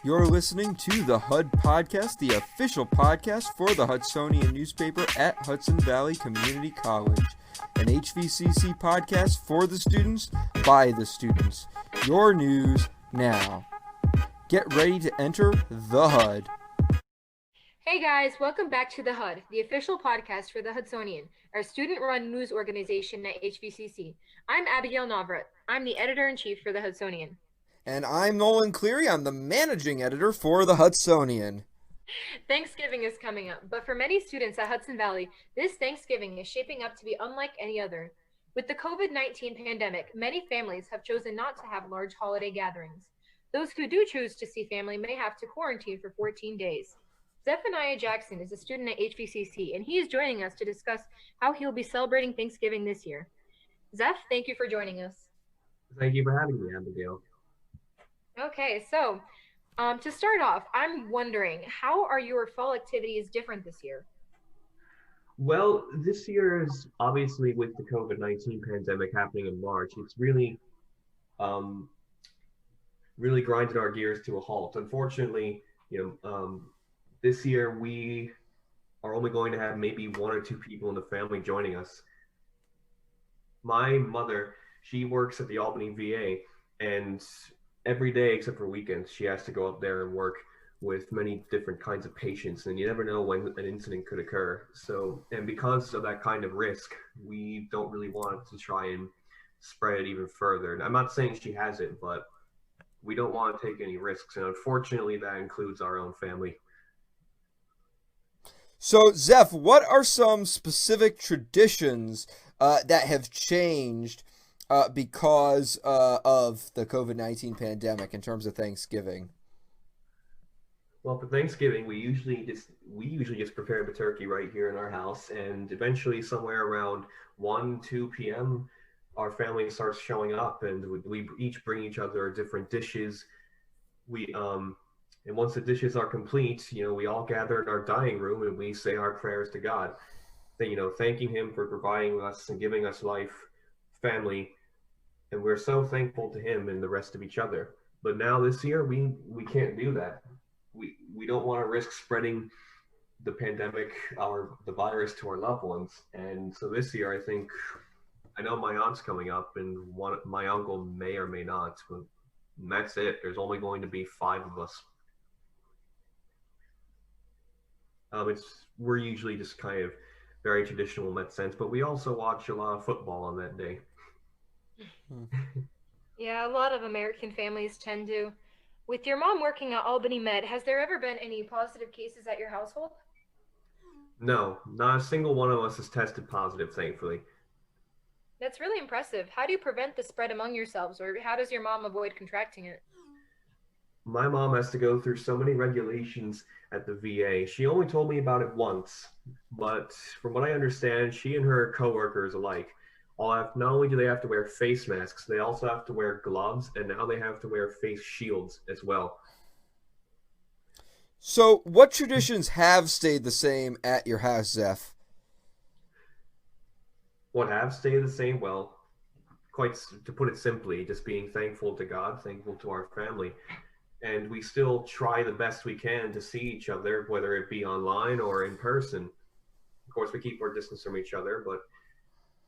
You're listening to the HUD Podcast, the official podcast for the Hudsonian newspaper at Hudson Valley Community College. An HVCC podcast for the students, by the students. Your news now. Get ready to enter the HUD. Hey guys, welcome back to the HUD, the official podcast for the Hudsonian, our student-run news organization at HVCC. I'm Abigail Navrat. I'm the editor-in-chief for the Hudsonian. And I'm Nolan Cleary. I'm the managing editor for the Hudsonian. Thanksgiving is coming up, but for many students at Hudson Valley, this Thanksgiving is shaping up to be unlike any other. With the COVID-19 pandemic, many families have chosen not to have large holiday gatherings. Those who do choose to see family may have to quarantine for 14 days. Zephaniah Jackson is a student at HVCC, and he is joining us to discuss how he'll be celebrating Thanksgiving this year. Zeph, thank you for joining us. Thank you for having me, Abigail. Okay, so to start off, I'm wondering, how are your fall activities different this year? Well, this year is obviously with the COVID-19 pandemic happening in March, it's really grinded our gears to a halt. Unfortunately, this year we are only going to have maybe one or two people in the family joining us. My mother, she works at the Albany VA, and every day except for weekends, she has to go up there and work with many different kinds of patients, and you never know when an incident could occur. So, and because of that kind of risk, we don't really want to try and spread it even further. And I'm not saying she has it, but we don't want to take any risks, and unfortunately that includes our own family. So, Zeph, what are some specific traditions that have changed because of the COVID-19 pandemic in terms of Thanksgiving? Well, for Thanksgiving, we usually just prepare the turkey right here in our house, and eventually somewhere around 2 p.m., our family starts showing up, and we each bring each other different dishes. And once the dishes are complete, we all gather in our dining room and we say our prayers to God, thanking Him for providing us and giving us life, family, and we're so thankful to Him and the rest of each other. But now this year, we can't do that. We don't want to risk spreading the pandemic, the virus, to our loved ones. And so this year, I know my aunt's coming up, and my uncle may or may not, but that's it. There's only going to be 5 of us. We're usually just kind of very traditional in that sense, but we also watch a lot of football on that day. Yeah, a lot of American families tend to. With your mom working at Albany Med, has there ever been any positive cases at your household? No, not a single one of us has tested positive, thankfully. That's really impressive. How do you prevent the spread among yourselves, or how does your mom avoid contracting it? My mom has to go through so many regulations at the VA. She only told me about it once, but from what I understand, she and her coworkers alike not only do they have to wear face masks, they also have to wear gloves, and now they have to wear face shields as well. So, what traditions have stayed the same at your house, Zeph? What have stayed the same? Well, quite to put it simply, just being thankful to God, thankful to our family. And we still try the best we can to see each other, whether it be online or in person. Of course, we keep our distance from each other, but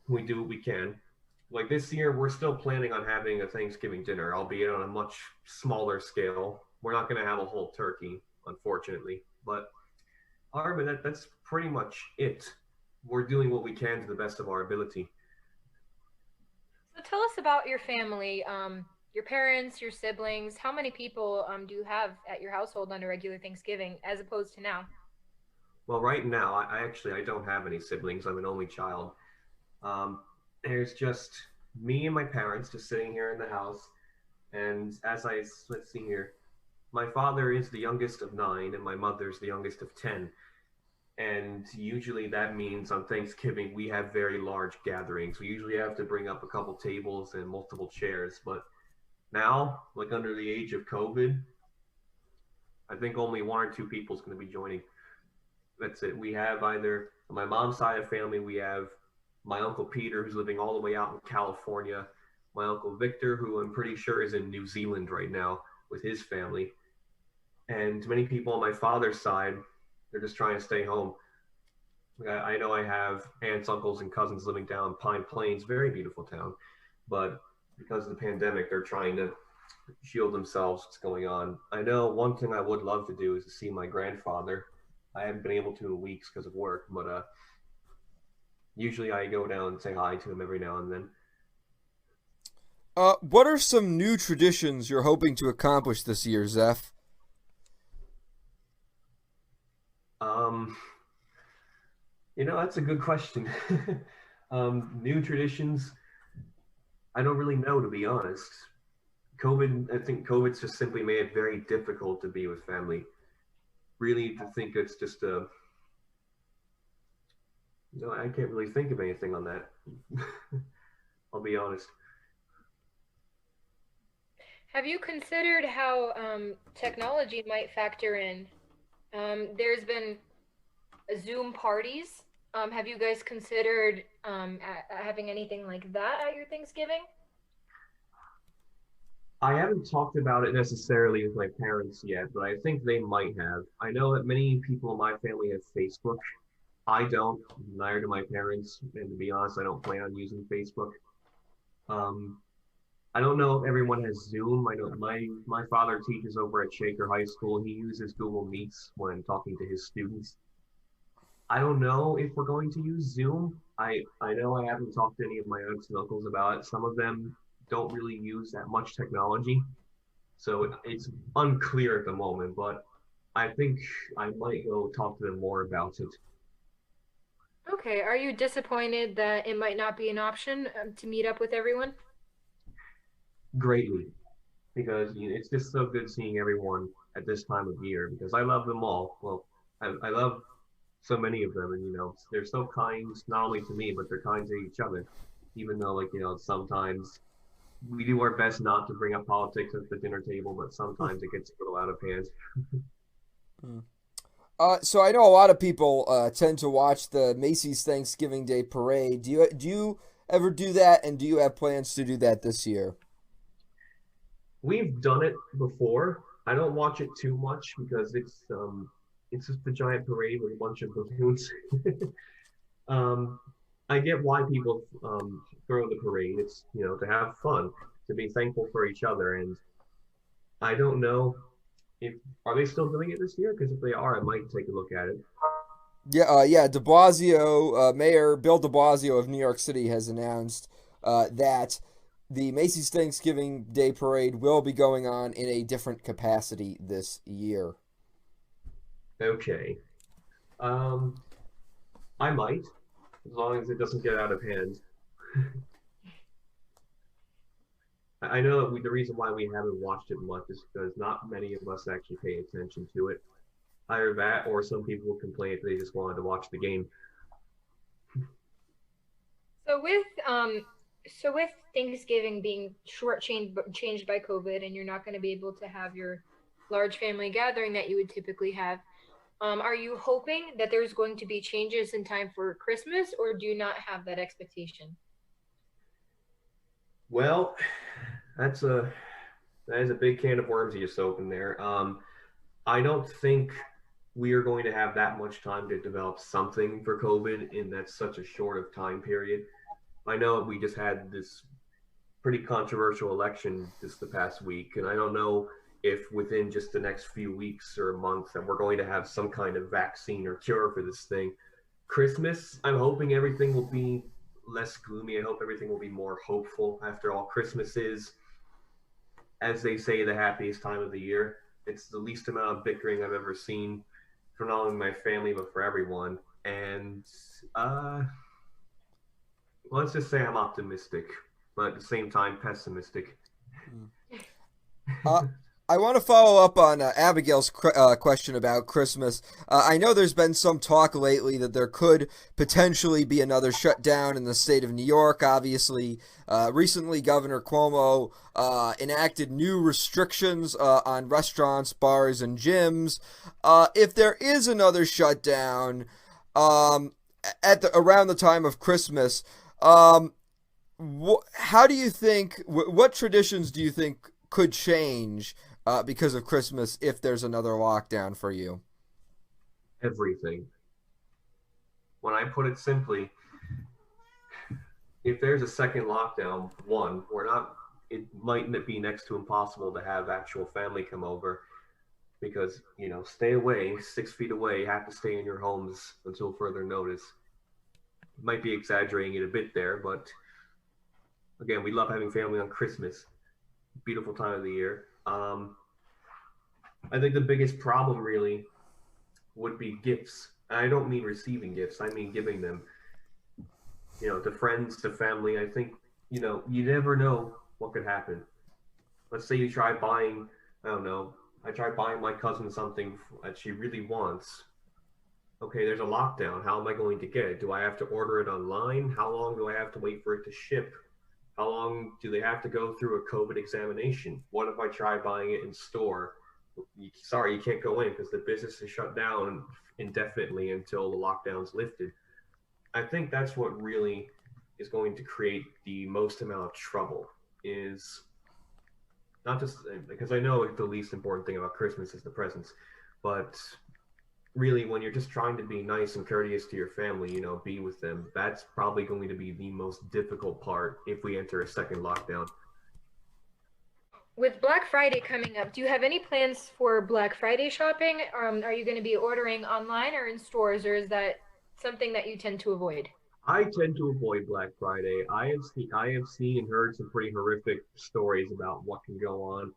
we do what we can. Like this year, we're still planning on having a Thanksgiving dinner, albeit on a much smaller scale. We're not going to have a whole turkey, unfortunately. But that's pretty much it. We're doing what we can to the best of our ability. So tell us about your family, your parents, your siblings. How many people do you have at your household on a regular Thanksgiving as opposed to now? Well, right now, I don't have any siblings. I'm an only child. There's just me and my parents just sitting here in the house. And let's see here, my father is the youngest of 9 and my mother's the youngest of 10. And usually that means on Thanksgiving, we have very large gatherings. We usually have to bring up a couple tables and multiple chairs. But now, like under the age of COVID, I think only 1 or 2 people is going to be joining. That's it. We have either on my mom's side of family, we have my Uncle Peter, who's living all the way out in California, my Uncle Victor, who I'm pretty sure is in New Zealand right now with his family. and many people on my father's side, they're just trying to stay home. I know I have aunts, uncles, and cousins living down Pine Plains, very beautiful town, but because of the pandemic, they're trying to shield themselves what's going on. I know one thing I would love to do is to see my grandfather. I haven't been able to in weeks because of work, but usually I go down and say hi to him every now and then. What are some new traditions you're hoping to accomplish this year, Zeph? Um, that's a good question. New traditions, I don't really know, to be honest. I think COVID's just simply made it very difficult to be with family. Really, to think it's just I can't really think of anything on that. I'll be honest. Have you considered how technology might factor in? There's been Zoom parties. Have you guys considered having anything like that at your Thanksgiving? I haven't talked about it necessarily with my parents yet, but I think they might have. I know that many people in my family have Facebook. I don't, neither do my parents, and to be honest, I don't plan on using Facebook. Um, I don't know if everyone has Zoom. I know my father teaches over at Shaker High School. He uses Google Meets when talking to his students. I don't know if we're going to use Zoom. I know I haven't talked to any of my aunts and uncles about it. Some of them don't really use that much technology, so it's unclear at the moment, but I think I might go talk to them more about it. Okay, are you disappointed that it might not be an option to meet up with everyone? Greatly, because it's just so good seeing everyone at this time of year, because I love them all. Well, I love so many of them, and they're so kind, not only to me, but they're kind to each other, even though sometimes we do our best not to bring up politics at the dinner table, but sometimes it gets a little out of hand. So I know a lot of people tend to watch the Macy's Thanksgiving Day Parade. Do you ever do that, and do you have plans to do that this year? We've done it before. I don't watch it too much because it's just a giant parade with a bunch of balloons. um, I get why people throw the parade. It's to have fun, to be thankful for each other, and I don't know if are they still doing it this year? Because if they are, I might take a look at it. Yeah. De Blasio, Mayor Bill de Blasio of New York City has announced that the Macy's Thanksgiving Day Parade will be going on in a different capacity this year. Okay, um, I might, as long as it doesn't get out of hand. I know that the reason why we haven't watched it much is because not many of us actually pay attention to it. Either that, or some people complain if they just wanted to watch the game. So with Thanksgiving being changed by COVID, and you're not going to be able to have your large family gathering that you would typically have, are you hoping that there's going to be changes in time for Christmas, or do you not have that expectation? Well, that's a that is a big can of worms you just opened there. I don't think we are going to have that much time to develop something for COVID in that such a short of time period. I know we just had this pretty controversial election just the past week, and I don't know if within just the next few weeks or months that we're going to have some kind of vaccine or cure for this thing. Christmas, I'm hoping everything will be less gloomy. I hope everything will be more hopeful. After all, Christmas is, as they say, the happiest time of the year. It's the least amount of bickering I've ever seen for not only my family but for everyone. And let's just say I'm optimistic, but at the same time pessimistic. Uh, I want to follow up on Abigail's question about Christmas. I know there's been some talk lately that there could potentially be another shutdown in the state of New York. Obviously, recently Governor Cuomo enacted new restrictions on restaurants, bars, and gyms. If there is another shutdown around the time of Christmas, how do you think? What traditions do you think could change because of Christmas if there's another lockdown for you? Everything. When I put it simply, if there's a second lockdown, one, we're not. It might be next to impossible to have actual family come over because stay away, 6 feet away. You have to stay in your homes until further notice. Might be exaggerating it a bit there, but again, we love having family on Christmas. Beautiful time of the year. I think the biggest problem really would be gifts. I don't mean receiving gifts. I mean giving them. To friends, to family. I think you never know what could happen. Let's say you try buying. I don't know. I try buying my cousin something that she really wants. Okay, there's a lockdown. How am I going to get it? Do I have to order it online? How long do I have to wait for it to ship? How long do they have to go through a COVID examination? What if I try buying it in store? Sorry, you can't go in because the business is shut down indefinitely until the lockdown's lifted. I think that's what really is going to create the most amount of trouble is not just because I know the least important thing about Christmas is the presents, but really when you're just trying to be nice and courteous to your family, be with them, that's probably going to be the most difficult part if we enter a second lockdown. With Black Friday coming up, do you have any plans for Black Friday shopping? Are you going to be ordering online or in stores, or is that something that you tend to avoid? I tend to avoid Black Friday. I have seen and heard some pretty horrific stories about what can go on.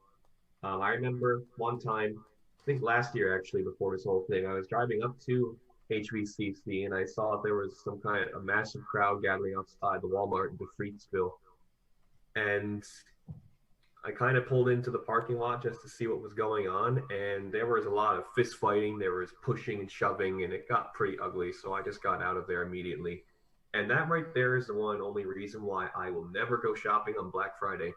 I remember one time, I think last year actually, before this whole thing, I was driving up to HVCC and I saw there was some kind of a massive crowd gathering outside the Walmart in DeFreetsville. And I kind of pulled into the parking lot just to see what was going on, and there was a lot of fist fighting, there was pushing and shoving, and it got pretty ugly, so I just got out of there immediately. And that right there is the one only reason why I will never go shopping on Black Friday.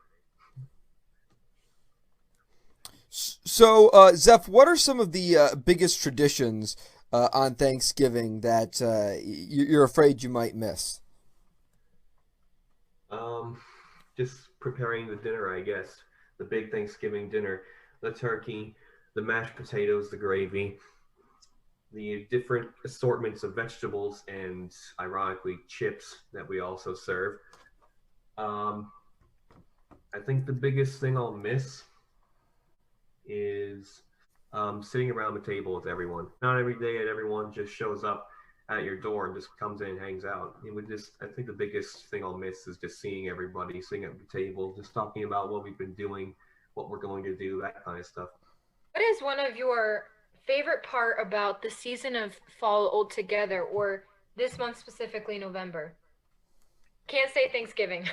So, Zeph, what are some of the biggest traditions on Thanksgiving that you're afraid you might miss? Just preparing the dinner, I guess. The big Thanksgiving dinner, the turkey, the mashed potatoes, the gravy, the different assortments of vegetables, and ironically chips that we also serve. I think the biggest thing I'll miss is sitting around the table with everyone. Not every day everyone just shows up at your door and just comes in and hangs out. I think the biggest thing I'll miss is just seeing everybody, sitting at the table, just talking about what we've been doing, what we're going to do, that kind of stuff. What is one of your favorite part about the season of fall altogether, or this month specifically, November? Can't say Thanksgiving.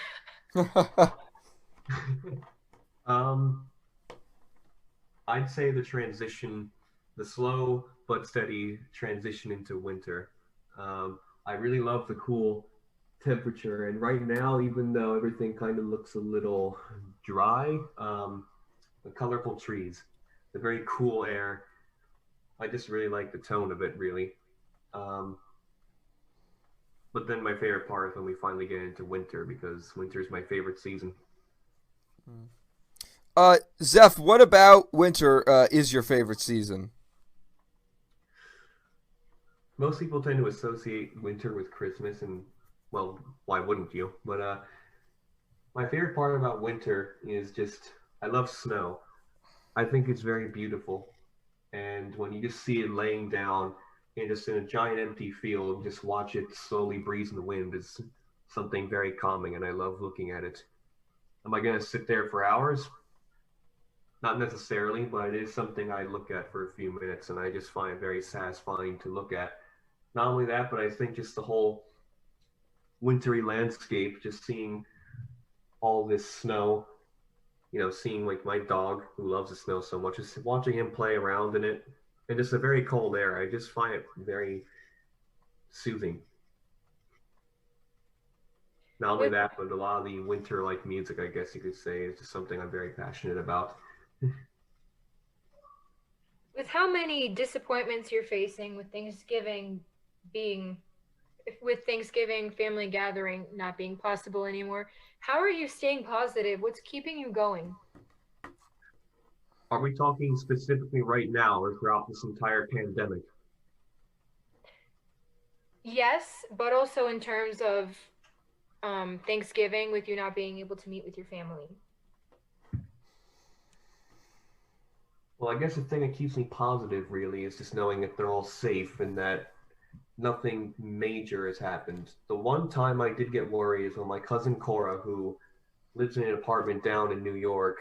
I'd say the transition, the slow but steady transition into winter. I really love the cool temperature, and right now, even though everything kind of looks a little dry, the colorful trees, the very cool air, I just really like the tone of it, really. But then my favorite part is when we finally get into winter, because winter is my favorite season. Zeph, what about winter is your favorite season? Most people tend to associate winter with Christmas, and well, why wouldn't you? But my favorite part about winter is just I love snow. I think it's very beautiful, and when you just see it laying down in a giant empty field, just watch it slowly breeze in the wind is something very calming, and I love looking at it. Am I going to sit there for hours? Not necessarily, but it is something I look at for a few minutes, and I just find it very satisfying to look at. Not only that, but I think just the whole wintry landscape, just seeing all this snow, seeing like my dog who loves the snow so much, just watching him play around in it, and just a very cold air. I just find it very soothing. Not only that, but a lot of the winter-like music, I guess you could say, is just something I'm very passionate about. With how many disappointments you're facing with Thanksgiving family gathering not being possible anymore, how are you staying positive? What's keeping you going? Are we talking specifically right now or throughout this entire pandemic? Yes, but also in terms of Thanksgiving, with you not being able to meet with your family. Well, I guess the thing that keeps me positive really is just knowing that they're all safe and that nothing major has happened. The one time I did get worried is when my cousin Cora, who lives in an apartment down in New York,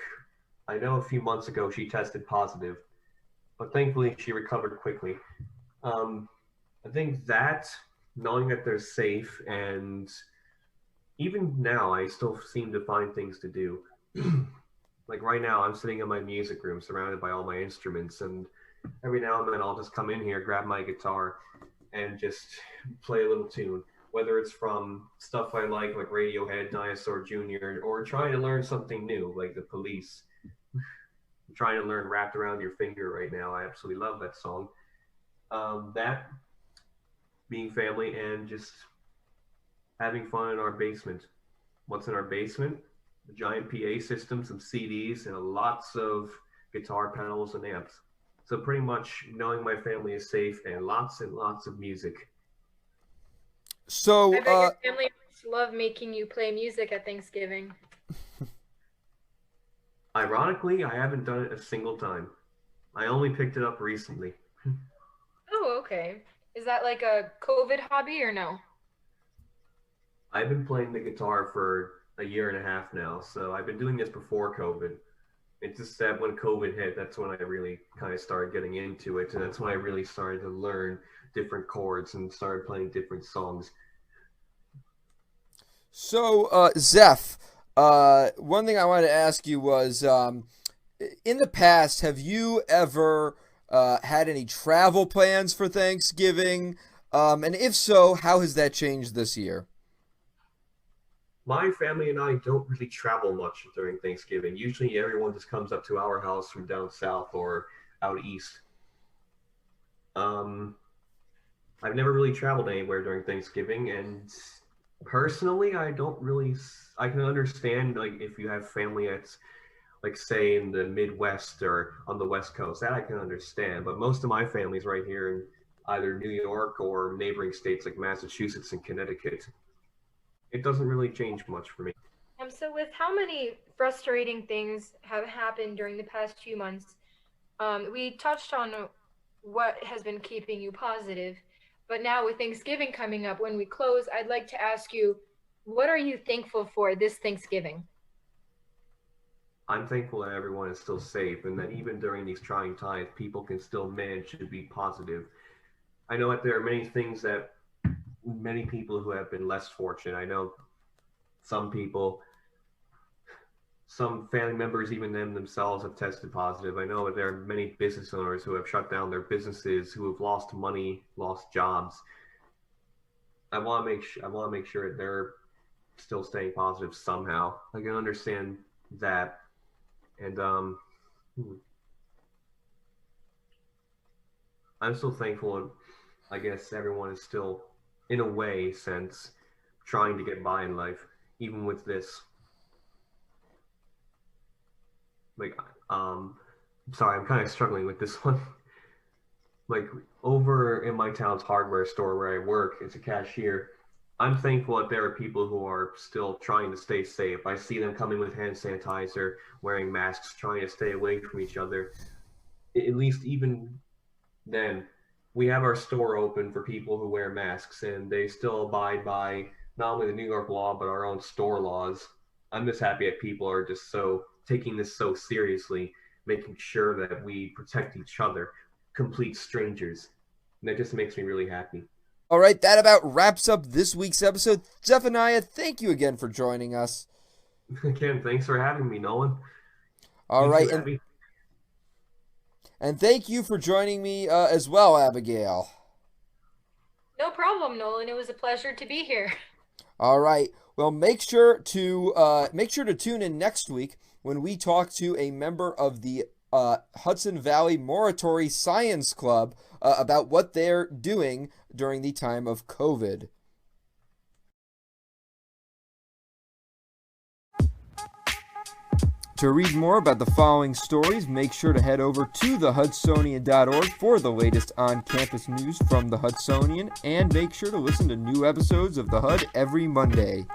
I know a few months ago she tested positive, but thankfully she recovered quickly. Um, I think that knowing that they're safe, and even now I still seem to find things to do. Like right now, I'm sitting in my music room surrounded by all my instruments, and every now and then I'll just come in here, grab my guitar, and just play a little tune. Whether it's from stuff I like Radiohead, Dinosaur Jr., or trying to learn something new, like The Police. I'm trying to learn Wrapped Around Your Finger right now. I absolutely love that song. That being family and just having fun in our basement. What's in our basement? A giant PA system, some CDs, and lots of guitar pedals and amps. So pretty much knowing my family is safe and lots of music. So, I bet your family must love making you play music at Thanksgiving. Ironically, I haven't done it a single time. I only picked it up recently. Oh, okay. Is that like a COVID hobby or no? I've been playing the guitar for a year and a half now, so I've been doing this before COVID. It's just that when COVID hit, that's when I really kind of started getting into it, and that's when I really started to learn different chords and started playing different songs. Zeph, one thing I wanted to ask you was, in the past, have you ever had any travel plans for Thanksgiving? And if so, how has that changed this year? My family and I don't really travel much during Thanksgiving. Usually everyone just comes up to our house from down south or out east. Um, I've never really traveled anywhere during Thanksgiving, and personally, I don't really. I can understand like if you have family that's like say in the Midwest or on the West Coast, that I can understand. But most of my family's right here in either New York or neighboring states like Massachusetts and Connecticut. It doesn't really change much for me. So with how many frustrating things have happened during the past few months, we touched on what has been keeping you positive, but now with Thanksgiving coming up, when we close, I'd like to ask you, what are you thankful for this Thanksgiving? I'm thankful that everyone is still safe and that even during these trying times, people can still manage to be positive. I know that there are many things that many people who have been less fortunate. I know some people, some family members, even them themselves have tested positive. I know that there are many business owners who have shut down their businesses, who have lost money, lost jobs. I want to make sure that they're still staying positive somehow. I can understand that, and I'm still thankful. I guess everyone is still, in a way, sense, trying to get by in life, even with this. Like, sorry, I'm kind of struggling with this one. Like over in my town's hardware store where I work as a cashier, I'm thankful that there are people who are still trying to stay safe. I see them coming with hand sanitizer, wearing masks, trying to stay away from each other. At least even then, we have our store open for people who wear masks, and they still abide by not only the New York law but our own store laws. I'm just happy that people are just so taking this so seriously, making sure that we protect each other, complete strangers. And that just makes me really happy. All right, that about wraps up this week's episode. Zephaniah, thank you again for joining us. Again, thanks for having me, Nolan. All You right, too, Abby. and thank you for joining me as well, Abigail. No problem, Nolan. It was a pleasure to be here. All right. Well, make sure to tune in next week when we talk to a member of the Hudson Valley Moratory Science Club about what they're doing during the time of COVID. To read more about the following stories, make sure to head over to thehudsonian.org for the latest on-campus news from the Hudsonian, and make sure to listen to new episodes of The HUD every Monday.